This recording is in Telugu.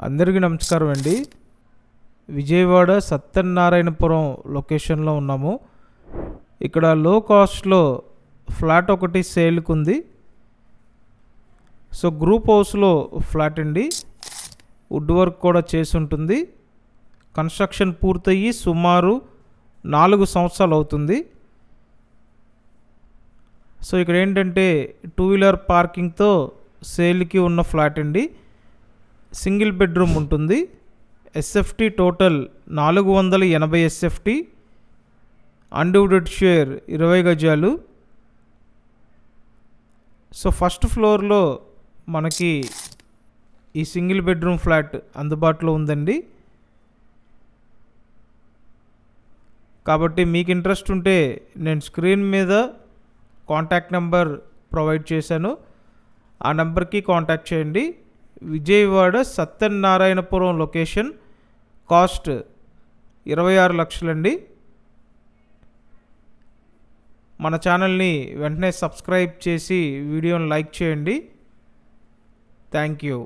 అందరికీ నమస్కారం అండి. విజయవాడ సత్యనారాయణపురం లొకేషన్లో ఉన్నాము. ఇక్కడ లో కాస్ట్లో ఫ్లాట్ ఒకటి సేల్కి ఉంది. సో గ్రూప్ హౌస్లో ఫ్లాట్ అండి. వుడ్ వర్క్ కూడా చేసి ఉంటుంది. కన్స్ట్రక్షన్ పూర్తయ్యి సుమారు 4 సంవత్సరాలు అవుతుంది. సో ఇక్కడ ఏంటంటే 2 వీలర్ పార్కింగ్తో సేల్కి ఉన్న ఫ్లాట్ అండి. సింగిల్ బెడ్రూమ్ ఉంటుంది. SFT total 480 SFT, undivided share 20 గజాలు. సో ఫస్ట్ ఫ్లోర్లో మనకి ఈ సింగిల్ బెడ్రూమ్ ఫ్లాట్ అందుబాటులో ఉందండి. కాబట్టి మీకు ఇంట్రెస్ట్ ఉంటే నేను స్క్రీన్ మీద కాంటాక్ట్ నెంబర్ ప్రొవైడ్ చేశాను. ఆ నెంబర్కి కాంటాక్ట్ చేయండి. విజయవాడ సత్యనారాయణపురం లొకేషన్. కాస్ట్ 26 లక్షలండి. మన ఛానల్ని వెంటనే సబ్స్క్రైబ్ చేసి వీడియోని లైక్ చేయండి. Thank you.